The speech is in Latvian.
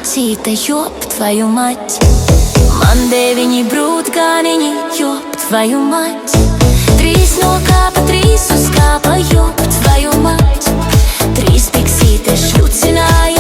pucīte, jop tvoju mать. Man 9 brūtgāniņi, jop tvoju mать. 3 no kāpa, 3 uz kāpa, jop tvoju mать. 3 piksītes šļucināja.